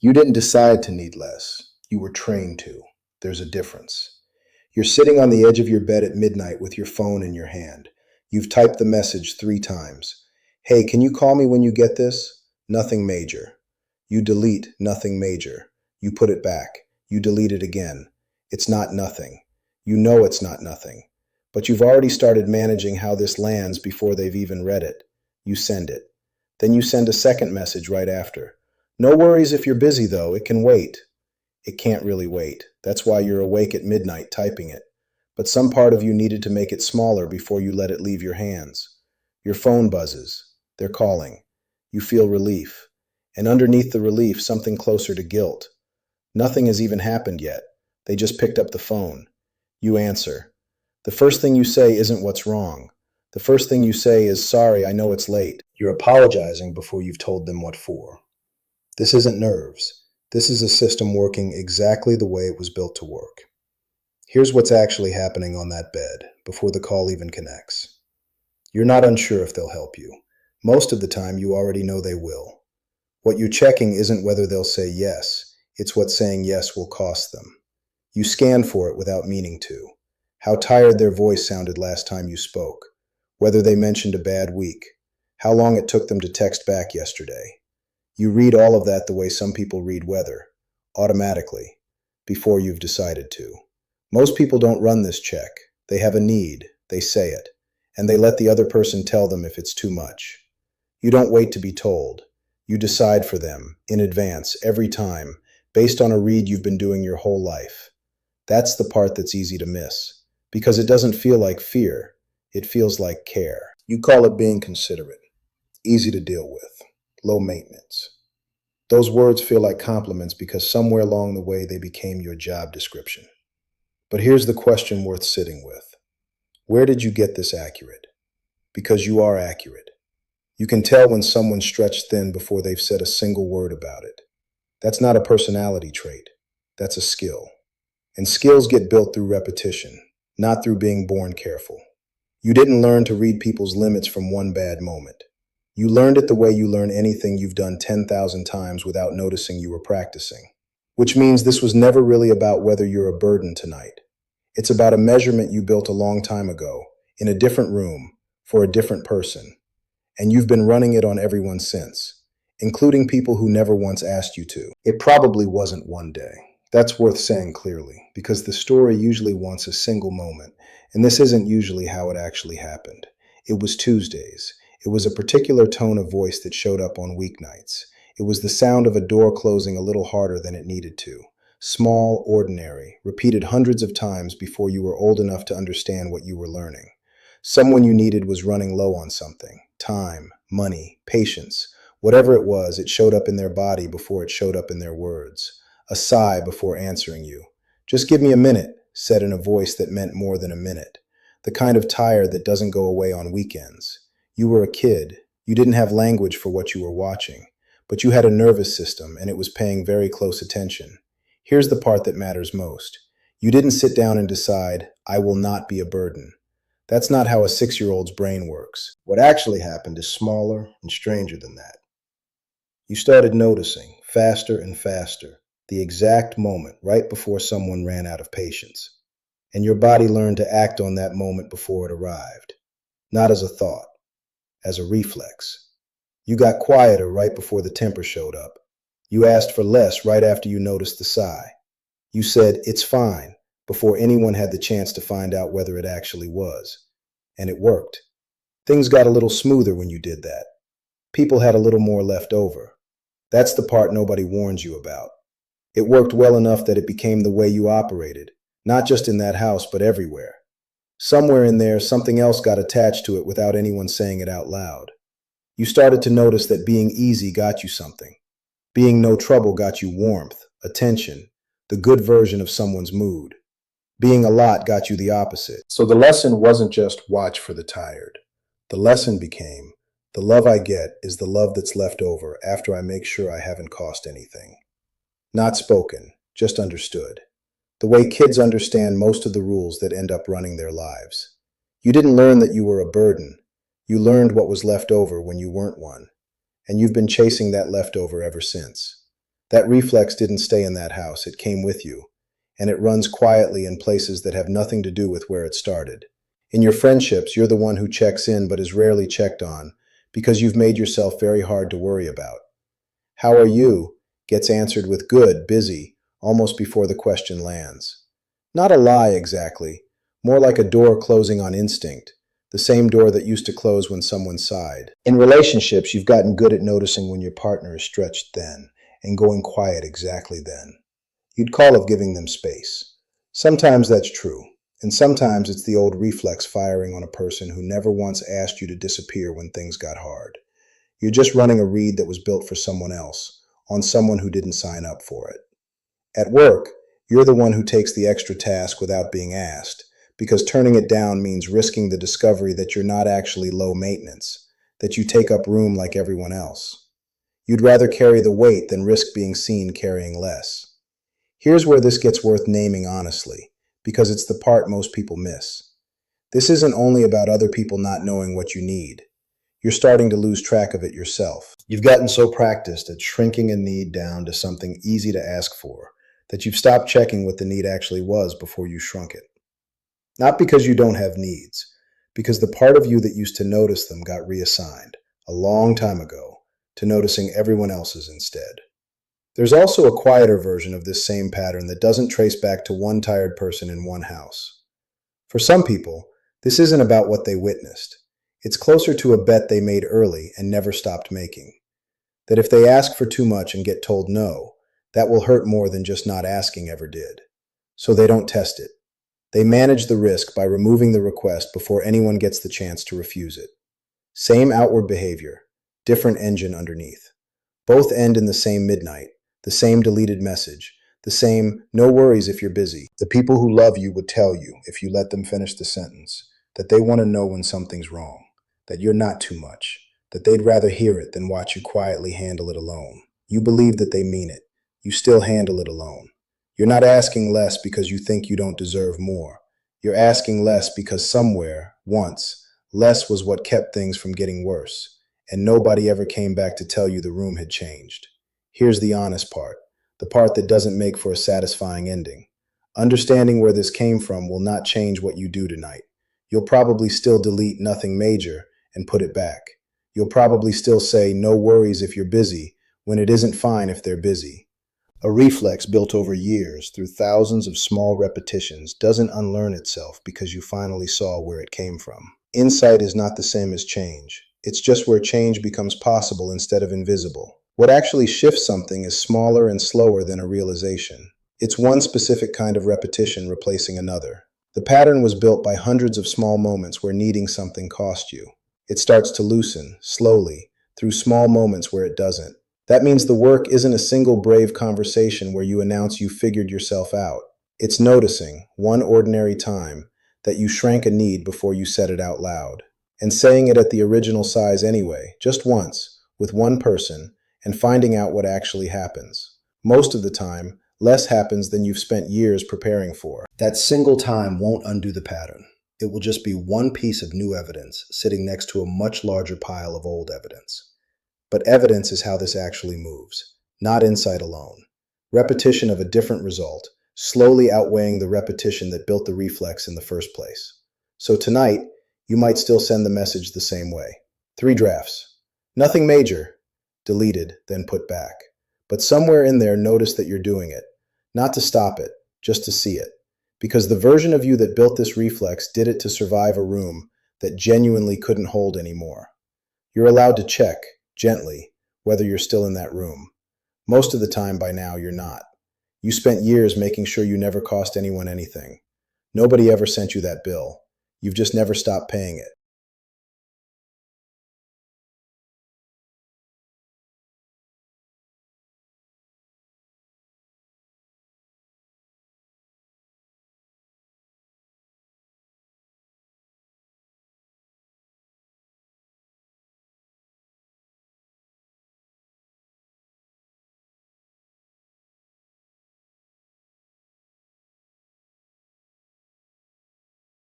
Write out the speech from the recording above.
You didn't decide to need less. You were trained to. There's a difference. You're sitting on the edge of your bed at midnight with your phone in your hand. You've typed the message 3 times. Hey, can you call me when you get this? Nothing major. You delete nothing major. You put it back. You delete it again. It's not nothing. You know it's not nothing. But you've already started managing how this lands before they've even read it. You send it. Then you send a second message right after. No worries if you're busy though, it can wait. It can't really wait. That's why you're awake at midnight typing it. But some part of you needed to make it smaller before you let it leave your hands. Your phone buzzes. They're calling. You feel relief. And underneath the relief, something closer to guilt. Nothing has even happened yet. They just picked up the phone. You answer. The first thing you say isn't what's wrong. The first thing you say is, sorry, I know it's late. You're apologizing before you've told them what for. This isn't nerves. This is a system working exactly the way it was built to work. Here's what's actually happening on that bed before the call even connects. You're not unsure if they'll help you. Most of the time, you already know they will. What you're checking isn't whether they'll say yes. It's what saying yes will cost them. You scan for it without meaning to. How tired their voice sounded last time you spoke. Whether they mentioned a bad week. How long it took them to text back yesterday. You read all of that the way some people read weather. Automatically. Before you've decided to. Most people don't run this check. They have a need. They say it. And they let the other person tell them if it's too much. You don't wait to be told. You decide for them, in advance, every time, based on a read you've been doing your whole life. That's the part that's easy to miss. Because it doesn't feel like fear. It feels like care. You call it being considerate. Easy to deal with. Low maintenance. Those words feel like compliments because somewhere along the way they became your job description. But here's the question worth sitting with. Where did you get this accurate? Because you are accurate. You can tell when someone's stretched thin before they've said a single word about it. That's not a personality trait. That's a skill. And skills get built through repetition, not through being born careful. You didn't learn to read people's limits from one bad moment. You learned it the way you learn anything you've done 10,000 times without noticing you were practicing. Which means this was never really about whether you're a burden tonight. It's about a measurement you built a long time ago, in a different room, for a different person. And you've been running it on everyone since, including people who never once asked you to. It probably wasn't one day. That's worth saying clearly, because the story usually wants a single moment, and this isn't usually how it actually happened. It was Tuesdays. It was a particular tone of voice that showed up on weeknights. It was the sound of a door closing a little harder than it needed to. Small, ordinary, repeated hundreds of times before you were old enough to understand what you were learning. Someone you needed was running low on something. Time, money, patience. Whatever it was, it showed up in their body before it showed up in their words. A sigh before answering you. Just give me a minute, said in a voice that meant more than a minute. The kind of tired that doesn't go away on weekends. You were a kid. You didn't have language for what you were watching. But you had a nervous system, and it was paying very close attention. Here's the part that matters most. You didn't sit down and decide, I will not be a burden. That's not how a 6-year-old's brain works. What actually happened is smaller and stranger than that. You started noticing, faster and faster, the exact moment right before someone ran out of patience. And your body learned to act on that moment before it arrived. Not as a thought, as a reflex. You got quieter right before the temper showed up. You asked for less right after you noticed the sigh. You said, it's fine, before anyone had the chance to find out whether it actually was. And it worked. Things got a little smoother when you did that. People had a little more left over. That's the part nobody warns you about. It worked well enough that it became the way you operated, not just in that house, but everywhere. Somewhere in there, something else got attached to it without anyone saying it out loud. You started to notice that being easy got you something. Being no trouble got you warmth, attention, the good version of someone's mood. Being a lot got you the opposite. So the lesson wasn't just watch for the tired. The lesson became, the love I get is the love that's left over after I make sure I haven't cost anything. Not spoken, just understood. The way kids understand most of the rules that end up running their lives. You didn't learn that you were a burden. You learned what was left over when you weren't one. And you've been chasing that leftover ever since. That reflex didn't stay in that house, it came with you, and it runs quietly in places that have nothing to do with where it started. In your friendships, you're the one who checks in but is rarely checked on because you've made yourself very hard to worry about. How are you? Gets answered with good, busy, almost before the question lands. Not a lie exactly, more like a door closing on instinct, the same door that used to close when someone sighed. In relationships, you've gotten good at noticing when your partner is stretched thin and going quiet exactly then. You'd call it giving them space. Sometimes that's true, and sometimes it's the old reflex firing on a person who never once asked you to disappear when things got hard. You're just running a read that was built for someone else, on someone who didn't sign up for it. At work, you're the one who takes the extra task without being asked, because turning it down means risking the discovery that you're not actually low maintenance, that you take up room like everyone else. You'd rather carry the weight than risk being seen carrying less. Here's where this gets worth naming honestly, because it's the part most people miss. This isn't only about other people not knowing what you need. You're starting to lose track of it yourself. You've gotten so practiced at shrinking a need down to something easy to ask for that you've stopped checking what the need actually was before you shrunk it. Not because you don't have needs, because the part of you that used to notice them got reassigned a long time ago to noticing everyone else's instead. There's also a quieter version of this same pattern that doesn't trace back to one tired person in one house. For some people, this isn't about what they witnessed. It's closer to a bet they made early and never stopped making. That if they ask for too much and get told no, that will hurt more than just not asking ever did. So they don't test it. They manage the risk by removing the request before anyone gets the chance to refuse it. Same outward behavior, different engine underneath. Both end in the same midnight, the same deleted message, the same no worries if you're busy. The people who love you would tell you, if you let them finish the sentence, that they want to know when something's wrong, that you're not too much, that they'd rather hear it than watch you quietly handle it alone. You believe that they mean it. You still handle it alone. You're not asking less because you think you don't deserve more. You're asking less because somewhere, once, less was what kept things from getting worse, and nobody ever came back to tell you the room had changed. Here's the honest part, the part that doesn't make for a satisfying ending. Understanding where this came from will not change what you do tonight. You'll probably still delete nothing major and put it back. You'll probably still say no worries if you're busy when it isn't fine if they're busy. A reflex built over years through thousands of small repetitions doesn't unlearn itself because you finally saw where it came from. Insight is not the same as change. It's just where change becomes possible instead of invisible. What actually shifts something is smaller and slower than a realization. It's one specific kind of repetition replacing another. The pattern was built by hundreds of small moments where needing something cost you. It starts to loosen, slowly, through small moments where it doesn't. That means the work isn't a single brave conversation where you announce you figured yourself out. It's noticing, one ordinary time, that you shrank a need before you said it out loud. And saying it at the original size anyway, just once, with one person, and finding out what actually happens. Most of the time, less happens than you've spent years preparing for. That single time won't undo the pattern. It will just be one piece of new evidence sitting next to a much larger pile of old evidence. But evidence is how this actually moves, not insight alone. Repetition of a different result, slowly outweighing the repetition that built the reflex in the first place. So tonight, you might still send the message the same way. 3 drafts. Nothing major. Deleted, then put back. But somewhere in there, notice that you're doing it. Not to stop it, just to see it. Because the version of you that built this reflex did it to survive a room that genuinely couldn't hold anymore. You're allowed to check, gently, whether you're still in that room. Most of the time by now, you're not. You spent years making sure you never cost anyone anything. Nobody ever sent you that bill. You've just never stopped paying it.